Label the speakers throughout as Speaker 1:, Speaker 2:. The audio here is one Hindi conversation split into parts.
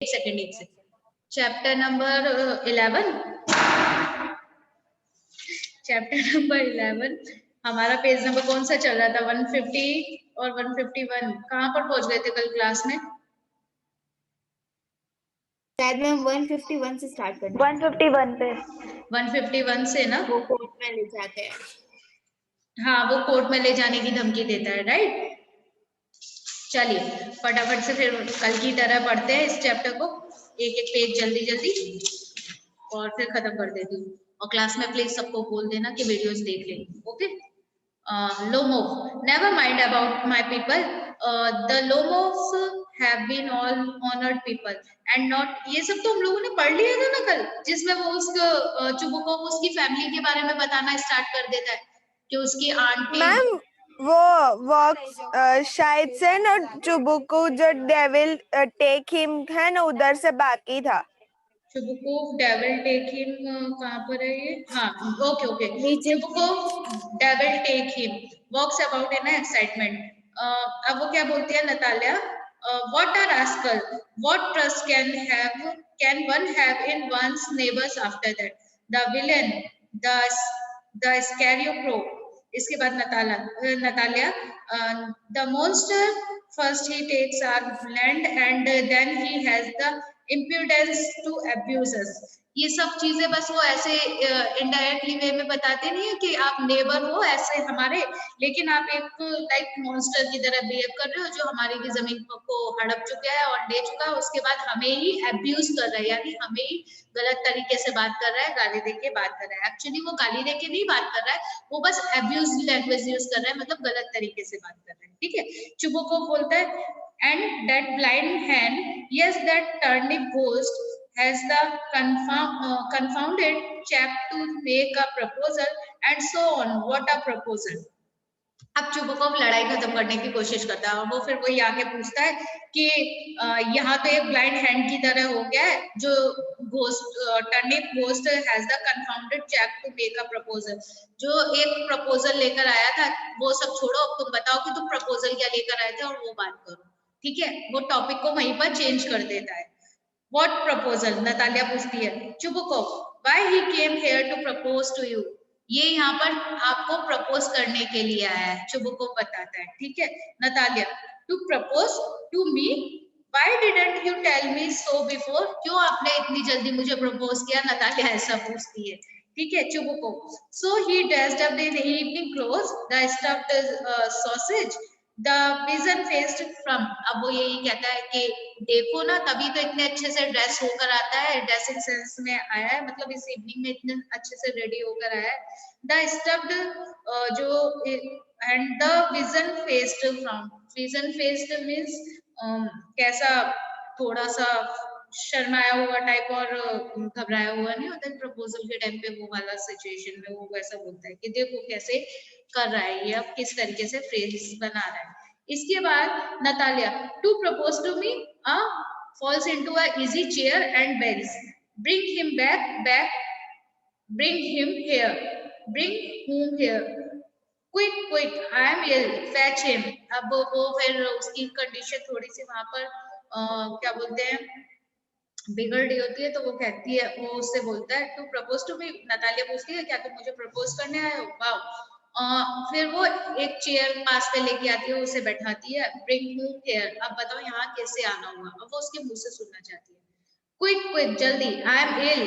Speaker 1: एक सेकंड चैप्टर नंबर 11 हमारा पेज नंबर कौन सा चल रहा था? 150 और 151 कहाँ पर पहुंच गए थे कल क्लास में?
Speaker 2: शायद मैं 151 से स्टार्ट करना
Speaker 3: 151 पे
Speaker 1: 151 से ना
Speaker 2: वो कोर्ट में ले जाते हैं।
Speaker 1: हाँ, वो कोर्ट में ले जाने की धमकी देता है, राइट। चलिए फटाफट से फिर कल की तरह पढ़ते हैं इस चैप्टर को, एक एक पेज जल्दी जल्दी और फिर खत्म कर देती हूँ। और क्लास में प्लीज सबको बोल देना कि वीडियोस देख लें, okay. Lomov, never mind about my people. The Lomovs have been all honored people and not, ये सब तो हम लोगों ने पढ़ लिया था ना कल, जिसमें वो उसको चुबुकोव उसकी फैमिली के बारे में बताना स्टार्ट कर देता है कि उसकी आंटी।
Speaker 3: मैम वो वॉक्स शायद से ना चुबुकू जो डेविल टेक हिम है ना उधर से बाकी था।
Speaker 1: चुबुकोव डेविल टेक हिम कहाँ पर है ये? हाँ ओके ओके,
Speaker 2: नीचे
Speaker 1: Chubukov devil take him walks about in excitement. अब वो क्या बोलती है Natalia? What a rascal! What trust can one have in one's neighbors after that? The villain, the scarecrow. इसके बाद Natalia, the monster first he takes our land and then he has the impudence to abuse us. ये सब चीजें बस वो ऐसे इनडायरेक्टली वे में बताते नहीं है कि आप नेबर हो ऐसे हमारे, लेकिन आप एक लाइक मॉन्स्टर की तरह बिहेव कर रहे हो जो हमारी भी जमीन को हड़प चुका है और ले चुका है, उसके बाद हमें ही अब्यूज कर रहा है, यानी हमें ही गलत तरीके से बात कर रहा है, गाली दे के बात कर रहा है। एक्चुअली वो गाली दे के नहीं बात कर रहा है, वो बस अब्यूज लैंग्वेज यूज कर रहा है, मतलब गलत तरीके से बात कर रहा है, ठीक है। चुबुकोव बोलता है and that blind hand, yes, that turnip ghost has the confounded chap to make a proposal and so on. What a proposal! अब चुबुकोव लड़ाई खत्म करने की कोशिश करता है और वो फिर वही आके पूछता है कि यहाँ तो एक ब्लाइंड हैंड की तरह हो गया है, जो ghost turnip ghost has the confounded chap to make a proposal, जो एक प्रपोजल लेकर आया था। वो सब छोड़ो, अब तुम बताओ कि तुम प्रपोजल क्या लेकर आए थे और वो बात करो, ठीक है। वो टॉपिक को वहीं पर चेंज कर देता है। What proposal? नतालिया पूछती है Chubukov, why he came here to propose to you? ये यहाँ पर आपको प्रपोज करने के लिए आया है, चुबुकोव बताता है, ठीक है। Natalia, to propose to me? Why didn't you tell me so before? क्यों आपने इतनी जल्दी मुझे प्रपोज किया? नतालिया ऐसा पूछती है, ठीक है। Chubukov, so he dressed up in evening clothes, the stuffed sausage, the vision faced from. अब वो यही कहता है कि देखो ना, तभी तो इतने अच्छे से ड्रेस होकर आता है, ड्रेसिंग सेंस में आया है, मतलब इस इवनिंग में इतने अच्छे से रेडी होकर आया है। द स्टफ्ड जो and the vision faced from, vision faced means कैसा, थोड़ा सा शर्माया हुआ टाइप और घबराया हुआ नहीं होता प्रपोजल के टाइम पे, वो वाला सिचुएशन में वो वैसा बोलता है कि देखो कैसे कर रहा है ये, अब किस तरीके से फ्रेज बना रहा है। इसके बाद Natalia, to propose to me falls into a easy chair and begs, bring him back, bring him here, bring whom here, quick, I am ill, fetch him। अब वो फिर उसकी कंडीशन थोड़ी सी वहां पर क्या बोलते हैं बिगड़ रही होती है, तो वो कहती है, वो उससे बोलता है to propose to me. Natalia पूछती है क्या तुम मुझे प्रपोज करने आए हो? वाओ। फिर वो एक चेयर पास पे लेके आती है, उसे बैठाती है, ब्रिंग हूम हियर। अब बताओ यहाँ कैसे आना हुआ? अब वो उसके मुंह से सुनना चाहती है, क्विक जल्दी, आई एम इल।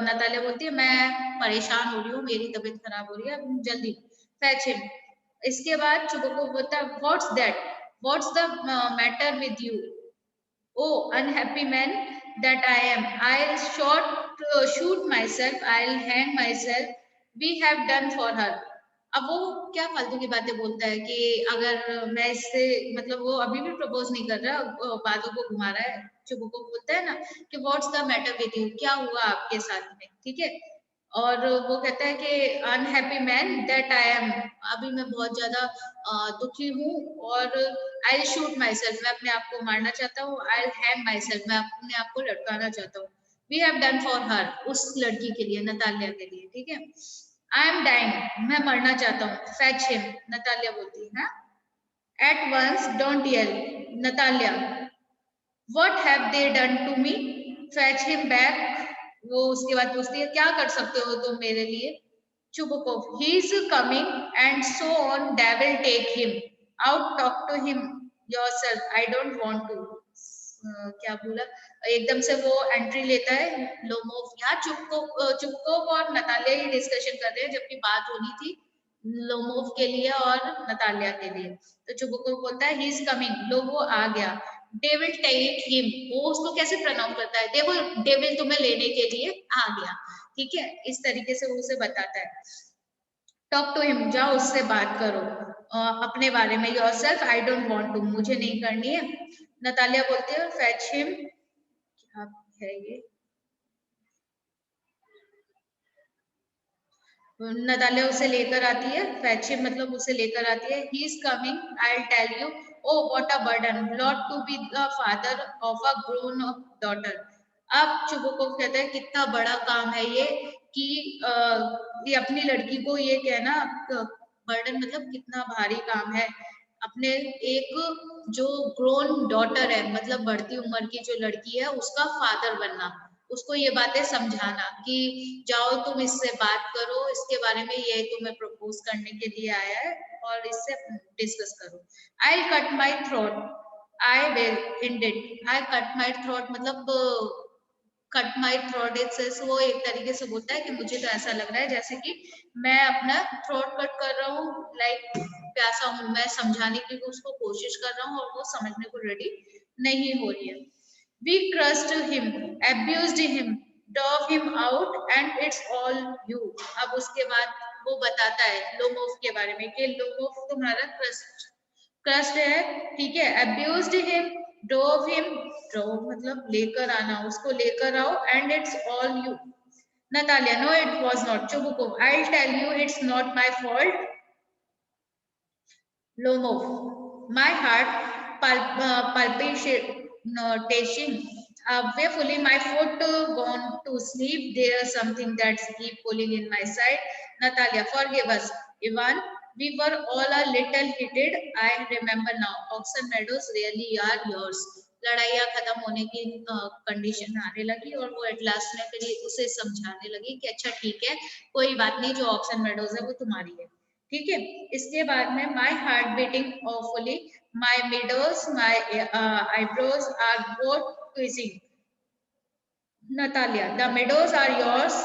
Speaker 1: नतालिया बोलती है मैं परेशान हो रही हूँ, मेरी तबीयत खराब हो रही है, जल्दी फैच हिम। इसके बाद चुबुकोव बोलता है what's that, what's the matter with you? Oh, unhappy man that I am! I'll shoot myself. I'll hang myself. We have done for her. अब वो क्या फालतू की बातें बोलता है कि अगर मैं इससे, मतलब वो अभी भी प्रपोज नहीं कर रहा, बातों को घुमा रहा है। चुबुकोव बोलता है ना कि what's the matter with you, क्या हुआ आपके साथ में, ठीक है। और वो कहता है कि unhappy man that I am, अभी मैं बहुत ज्यादा दुखी हूँ, और आई शूट माई सेल्फ, मैं अपने आप को मारना चाहता हूँ, आई हैंग माई सेल्फ, मैं अपने आप को लटकाना चाहता हूँ। We have done for her, उस लड़की के लिए, नतालिया के लिए, ठीक है। आई एम डाइंग, मैं मरना चाहता हूँ, फैच हिम, नतालिया बोलती है। At once, don't yell, Natalia, What have they done to me? Fetch him back. वो उसके बाद पूछती है क्या कर सकते हो तुम मेरे लिए? Chubukov, he is coming and so on. Devil take him out. Talk to him yourself. I don't want to. क्या बोला? एकदम से वो एंट्री लेता है लोमोव। यहाँ चुपकोव और नतालिया ही डिस्कशन कर रहे हैं, जबकि बात होनी थी लोमोव के लिए और नतालिया के लिए। तो चुबकोव बोलता है ही इज कमिंग, लो वो आ गया। डेविल टेक हिम, वो उसको कैसे प्रोनाउंस करता है? डेविल तुम्हें लेने के लिए आ गया। ठीक है, इस तरीके से वो उसे बताता है। टॉक टू हिम, जाओ उससे बात करो अपने बारे में। Yourself, I don't want to, मुझे नहीं करनी है। नतालिया बोलती है फेच हिम, क्या है ये? नतालिया उसे लेकर आती है, फेच हिम मतलब उसे लेकर आती है। He is coming, I will tell you. Oh what a burden, not to be the father of a grown up daughter. अब चुबकोव कहता है कितना बड़ा काम है ये कि ये अपनी लड़की को ये कहना, बर्डन मतलब कितना भारी काम है अपने एक जो ग्रोन डॉटर है, मतलब बढ़ती उम्र की जो लड़की है, उसका फादर बनना, उसको ये बातें समझाना कि जाओ तुम इससे बात करो, इसके बारे में ये तुम्हें प्रपोज करने के लिए आया है और इससे डिस्कस करो। I cut my throat, I will and it. I cut my throat मतलब कट माई थ्रोट, इट्स वो एक तरीके से बोलता है कि मुझे तो ऐसा लग रहा है जैसे कि मैं अपना थ्रोट कट कर रहा हूँ, लाइक प्यासा हूँ, मैं समझाने की उसको कोशिश कर रहा हूँ और वो समझने को रेडी नहीं हो रही है। We crushed him, abused him, drove him out, and it's all you. अब उसके बाद वो बताता है लोमोव के बारे में कि लोमोव तुम्हारा क्रस्ट है, ठीक है। Abused him, drove him, drove मतलब लेकर आना, उसको लेकर आओ, and it's all you. Natalia, no, it was not. Chubukov, I'll tell you, it's not my fault. Lomov, my heart palpitation. Fearfully, my foot gone to sleep. There's something that's keep pulling in my side. Natalia, forgive us. Ivan, we were all a little heated. I remember now. Oxon Meadows really are yours. लड़ाइयाँ खत्म होने की कंडीशन आने लगी और वो एट लास्ट में फिर उसे समझाने लगी कि अच्छा ठीक है, कोई बात नहीं, जो ऑक्सन मेडोज है वो तुम्हारी है। ठीक है, इसके बाद में my heart beating awfully, my meadows, my eyebrows are both twitching. Natalia, the meadows are yours.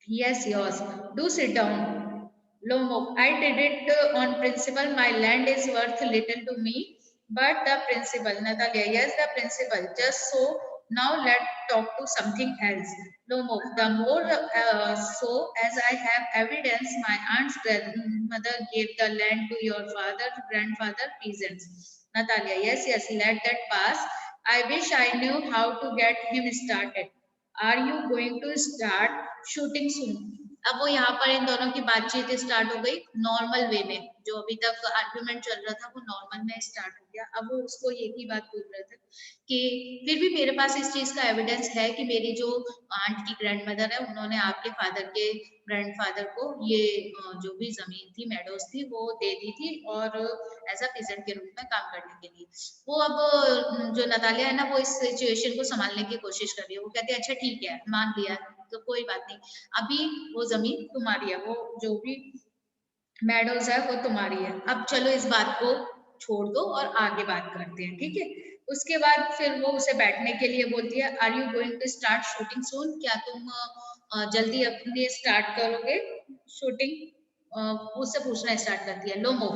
Speaker 1: Yes, yours. Do sit down. Lomo, I did it on principle. My land is worth little to me, but the principle. Natalia, yes, the principle. Just so. Now let's talk to something else. Lomo, the more so as I have evidence, my aunt's grandmother gave the land to your father, grandfather, peasants. Natalia, yes, yes, let that pass. I wish I knew how to get him started. Are you going to start shooting soon? अब वो यहाँ पर इन दोनों की बातचीत स्टार्ट हो गई नॉर्मल वे में, जो अभी तक आर्गुमेंट चल रहा था वो नॉर्मल में स्टार्ट हो गया। अब वो उसको एक ही बात पूछ रहे थे कि फिर भी मेरे पास इस चीज का एविडेंस है कि मेरी जो आंट की ग्रैंडमदर है उन्होंने आपके फादर के ग्रैंडफादर को ये जो भी जमीन थी, मेडोज थी, वो दे दी थी और एज अ पीजेंट के रूप में काम करने के लिए। वो अब जो नतालिया है ना, वो इस सिचुएशन को संभालने की कोशिश कर रही है। वो कहती है अच्छा ठीक है, मान लिया तो कोई बात नहीं, अभी वो जमीन तुम्हारी है, वो जो भी मेडोज है वो तुम्हारी है, अब चलो इस बात को छोड़ दो और आगे बात करते हैं। ठीक है, उसके बाद फिर वो उसे बैठने के लिए बोलती है are you going to start shooting soon? क्या तुम जल्दी अपने स्टार्ट करोगे शूटिंग? उससे पूछना स्टार्ट करती है। Lomov,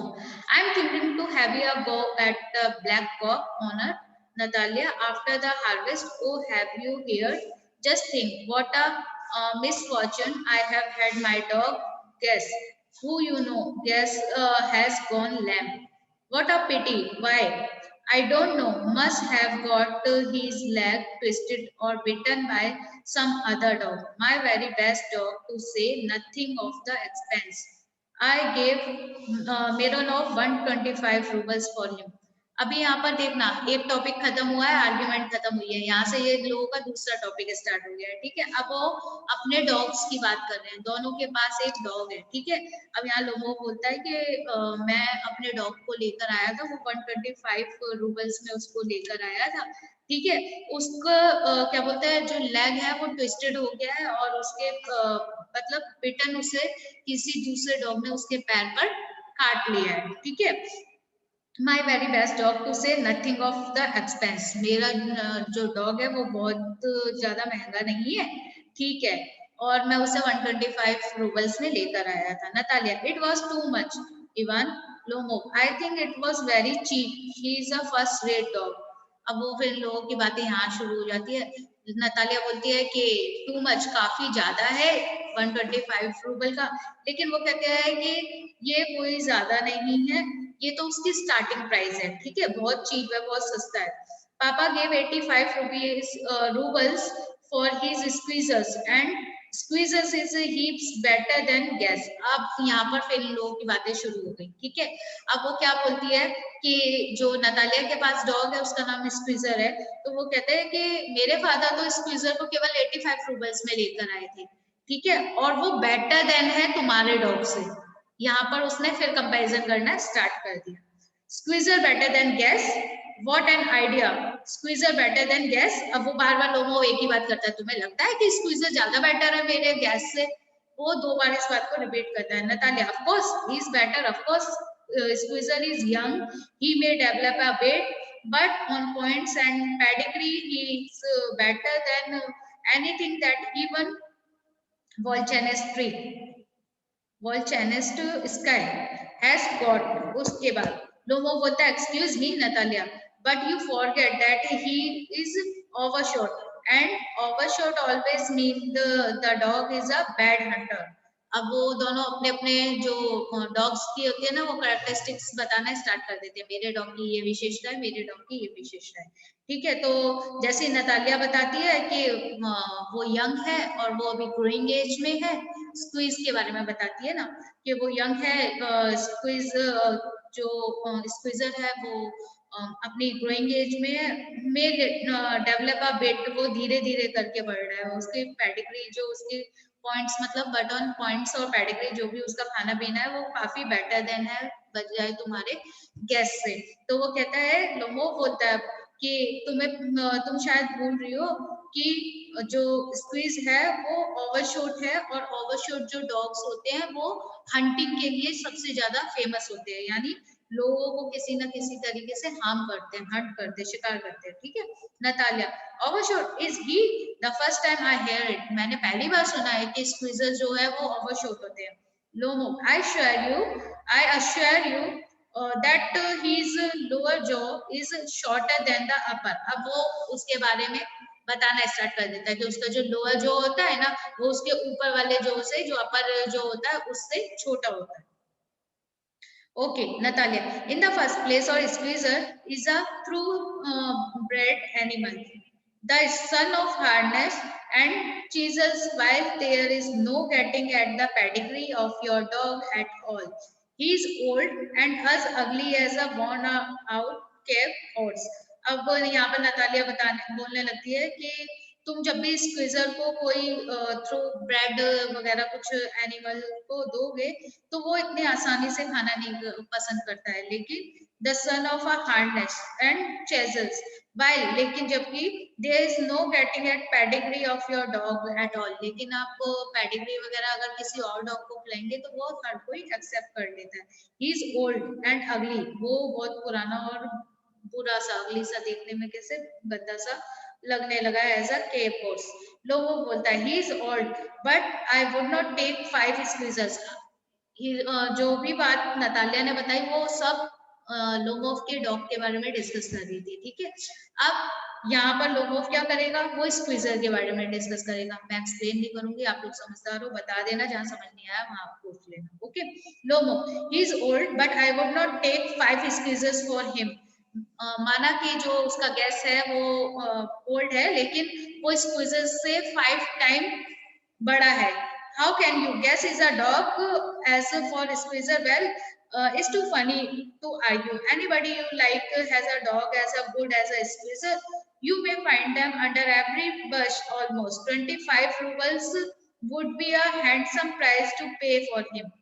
Speaker 1: I am thinking to have a go at black cock honour Natalia after the harvest. Oh, have you heard? Just think, what a misfortune. I have had my dog, guess who you know, guess has gone lamb. What a pity. Why? I don't know. Must have got his leg twisted or bitten by some other dog. My very best dog, to say nothing of the expense. I gave Mironov 125 rubles for him. अभी यहाँ पर देखना, एक टॉपिक खत्म हुआ है, आर्ग्यूमेंट खत्म हुई है, यहाँ से ये लोगों का दूसरा टॉपिक स्टार्ट हो गया है, ठीक है। अब वो अपने डॉग्स की बात कर रहे हैं, दोनों के पास एक डॉग है, ठीक है। अब यहाँ लोगों बोलता है कि मैं अपने डॉग को लेकर आया था, वो 125 रूबल्स में उसको लेकर आया था, ठीक है। उसका क्या बोलते हैं, जो लेग है वो ट्विस्टेड हो गया है और उसके मतलब बिटन उसे किसी दूसरे डॉग ने उसके पैर पर काट लिया है, ठीक है। My very best dog to say nothing of the expense, मेरा जो डॉग है वो बहुत ज्यादा महंगा नहीं है, ठीक है। और मैं उसे 125 रूबल्स में लेकर आया था। Natalia, it was too much even Lomov, I think it was very cheap, he is a first rate dog. अब वो फिर लोगों की बातें यहाँ शुरू हो जाती है। नतालिया बोलती है कि टू मच काफी ज्यादा है 125 रूबल का, लेकिन वो कहते हैं कि ये कोई ज्यादा नहीं है, ये तो उसकी स्टार्टिंग प्राइस है, ठीक है, बहुत चीप है, बहुत सस्ता है। Papa gave 85 roubles for his squeezers and squeezers is heaps better than Guess. अब यहाँ पर फिर इन लोगों की बातें शुरू हो गई, ठीक है। अब वो क्या बोलती है कि जो नतालिया के पास डॉग है उसका नाम स्क्वीजर है, तो वो कहते हैं कि मेरे फादर तो स्क्वीजर को केवल 85 रूबल्स में लेकर आए थे, ठीक है, और वो बेटर देन है तुम्हारे डॉग से। यहाँ पर उसने फिर कंपैरिजन करना स्टार्ट कर दिया। Squeezer better than gas, what an idea, squeezer better than Guess. अब वो बार बार लोगों एक ही बात करता है, तुम्हें लगता है कि स्क्वीजर ज्यादा बेटर है मेरे गैस से? वो दो बार इस बात को रिपीट करता है। Natalia, of course he is better, of course squeezer is young, he may develop a bit, but on points and pedigree he is better than anything that even Volchanist Sky has got। उसके बाद लोमो बोलता है, excuse me Natalia, but you forget that he is overshot and overshot always mean the dog is a bad Hunter. अब वो दोनों अपने अपने जो डॉग्स की होती है ना, वो कैरेक्टरिस्टिक्स बताना स्टार्ट कर देते हैं, मेरे डॉग की ये विशेषता है, मेरे डॉग की ये विशेषता है, ठीक है। तो जैसे नतालिया बताती है कि वो यंग है और वो अभी ग्रोइंग एज में है। स्क्वीज के बारे में बताती है ना कि वो यंग है, स्क्वीज जो स्क्वीजर है वो अपनी ग्रोइंग एज में डेवलप अ बिट, वो धीरे धीरे करके बढ़ रहा है। उसकी पेडिग्री जो उसकी पॉइंट्स मतलब बटन पॉइंट्स और पेडिग्री जो भी उसका खाना पीना है वो काफी बेटर देन है बजाय तुम्हारे गैस से। तो वो कहता है, लोमो बोलता है कि तुम शायद भूल रही हो कि जो स्क्वीज है वो ओवरशॉट है, और ओवरशॉट जो डॉग्स होते हैं वो हंटिंग के लिए सबसे ज्यादा फेमस होते हैं, यानी लोगों को किसी ना किसी तरीके से हार्म करते हैं, हंट करते हैं, शिकार करते हैं, ठीक है। Natalia, overshot is he the first time I hear it, मैंने पहली बार सुना है कि स्क्वीजर जो है वो ओवरशॉट होते हैं। Lomov, I assure you that his lower jaw is shorter than the upper। अब वो उसके बारे में बताना स्टार्ट कर देता है कि उसका जो लोअर जो होता है ना वो उसके ऊपर वाले जो से जो अपर जो होता है उससे छोटा होता है। Okay, Natalia. In the first place, our squeezer is a through-bred animal, the son of harness and chisels, while there is no getting at the pedigree of your dog at all. He is old and as ugly as a worn-out cave horse। अब यहाँ पर नतालिया बोलने लगती है कि तुम जब भी स्क्वीजर को कोई थ्रू ब्रेड वगैरह कुछ एनिमल को दोगे तो वो इतने आसानी से खाना नहीं पसंद करता है, लेकिन the son of a hardness and chisels, while लेकिन जबकि there is no getting at pedigree of your dog at all, लेकिन आप पेडिग्री वगैरह अगर किसी और डॉग को खिलाएंगे तो वो हर कोई एक्सेप्ट कर लेता है। ही इज ओल्ड एंड अगली, वो बहुत पुराना और बुरा सा, अगली सा, देखने में कैसे गंदा सा लगने लगा एज अ केप हॉर्स। लोगो बोलता है, he is old but I would not take 5 squeezers. जो भी बात नतालिया ने बताई वो सब लोमोव के डॉग के बारे में डिस्कस कर रही थी, ठीक है। अब यहाँ पर लोमोव क्या करेगा, वो स्क्वीजर के बारे में डिस्कस करेगा। मैं एक्सप्लेन नहीं करूंगी, आप लोग समझदार हो, बता देना, जहाँ समझ नहीं आया वहां आप पूछ लेना, okay. Lomov, he is old but I would not take 5 squeezers for him. माना कि जो उसका गैस है वो ओल्ड है, लेकिन वो स्क्वीजर से 5 टाइम बड़ा है। How can you? Guess is a dog as for squeezer? Well, is too funny to argue. Anybody you like has a dog as a good as a squeezer. You may find them under every bush almost. 25 rubles would be a handsome price to pay for him.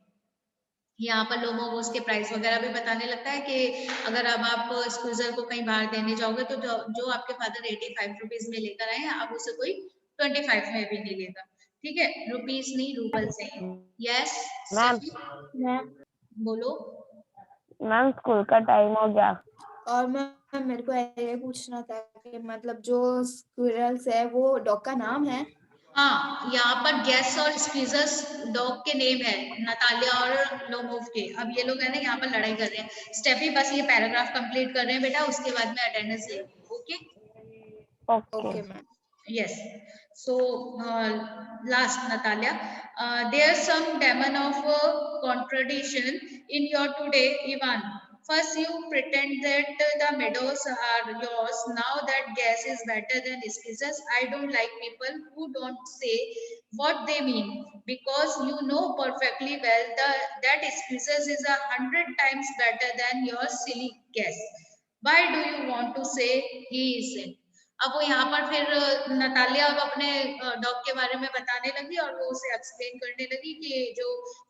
Speaker 1: यहाँ पर लोग मोमोज के प्राइस वगैरह भी बताने लगता है कि अगर अब आप स्क्वीजर को कहीं बाहर देने जाओगे तो जो आपके फादर 85 रुपीज में लेकर आए हैं अब उसे कोई 25 में भी नहीं लेगा. ठीक है, रुपीज नहीं रूबल से. यस
Speaker 4: मैम
Speaker 2: मैम
Speaker 1: बोलो.
Speaker 4: मैम स्कूल का टाइम हो गया.
Speaker 2: और मैम मेरे को ये पूछना था कि मतलब जो स्क्विरल्स है वो डॉग का नाम है?
Speaker 1: हाँ, यहाँ पर गैस और स्क्वीजर्स डॉग के नेम है, नतालिया और लोमोव के. अब ये लोग है ना यहाँ पर लड़ाई कर रहे हैं. स्टेफी बस ये पैराग्राफ कंप्लीट कर रहे हैं बेटा, उसके बाद में अटेंडेंस लेंगे. Okay
Speaker 2: okay ma'am.
Speaker 1: yes. So last Natalia, there's some demon of contradiction in your today Ivan. First you pretend that the meadows are yours. Now that gas is better than squeezers. I don't like people who don't say what they mean, because you know perfectly well that squeezers is 100 times better than your silly gas. Why do you want to say he isn't? अब वो यहाँ पर फिर नतालिया अब अपने डॉग के बारे में बताने लगी और वो उसे एक्सप्लेन करने लगी कि जो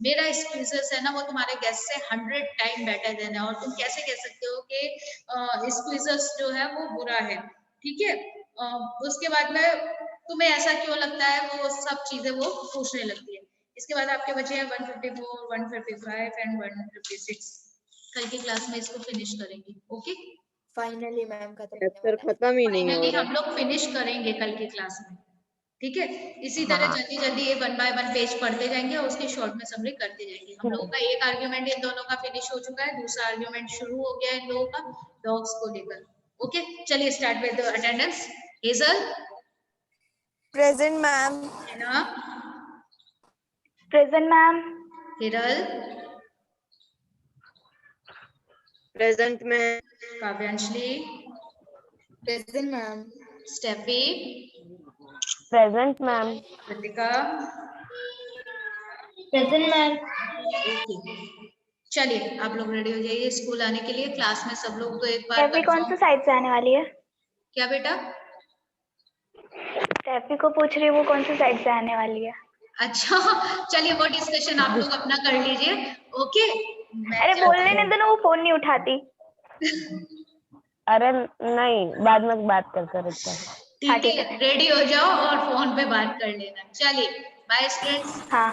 Speaker 1: मेरा स्क्वीजर्स है ना वो तुम्हारे गैस से 100 टाइम बेटर देन है और तुम कैसे कह सकते हो कि स्क्वीजर्स जो है वो बुरा है. ठीक है, उसके बाद में तुम्हें ऐसा क्यों लगता है, वो सब चीजें वो पूछने लगती है. इसके बाद आपके बचे हैं 154, 155 एंड 156. कल की क्लास में इसको फिनिश करेंगे. ओके,
Speaker 2: फाइनली मैम खत्म
Speaker 5: चैप्टर खत्म ही नहीं हो
Speaker 1: फाइनली
Speaker 5: रहा.
Speaker 1: हम लोग फिनिश करेंगे कल की क्लास में. ठीक है, इसी तरह जल्दी जल्दी ये 1 बाय 1 पेज पढ़ते जाएंगे और उसकी शॉर्ट में समरी करते जाएंगे. हम लोगों का एक आर्ग्यूमेंट इन दोनों का फिनिश हो चुका है, दूसरा आर्ग्यूमेंट शुरू हो गया है इन लोगों का डॉग्स को लेकर. ओके, चलिए start with attendance. Hazel,
Speaker 3: Present, ma'am.
Speaker 1: Hina,
Speaker 6: Present, ma'am.
Speaker 1: Hiral,
Speaker 5: present ma'am.
Speaker 1: Kavyanshali,
Speaker 2: present ma'am.
Speaker 1: Steffi,
Speaker 4: present ma'am.
Speaker 1: Kritika.
Speaker 6: Present, ma'am.
Speaker 1: Okay, चलिए आप लोग रेडी हो जाइए स्कूल आने के लिए. क्लास में सब लोग तो एक बार
Speaker 6: टैफी कौन सी
Speaker 1: confirm-
Speaker 6: साइड से आने वाली है?
Speaker 1: क्या बेटा?
Speaker 6: टैफी को पूछ रही हूँ वो कौन सी साइड से आने वाली है?
Speaker 1: अच्छा, चलिए वो डिस्कशन आप लोग अपना कर लीजिए. ओके,
Speaker 6: अरे बोलने नहीं दो ना, वो फोन नहीं उठाती.
Speaker 4: अरे नहीं, बाद में बात करते रहते हैं.
Speaker 1: ठीक है, रेडी हो जाओ और फोन पे बात कर लेना. चलिए बाय स्टूडेंट्स,
Speaker 6: हाँ.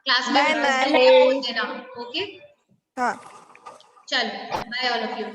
Speaker 1: क्लास में
Speaker 3: Bye, ma'am.
Speaker 1: बोल देना. ओके,
Speaker 3: हाँ.
Speaker 1: चलो बाय ऑल ऑफ यू.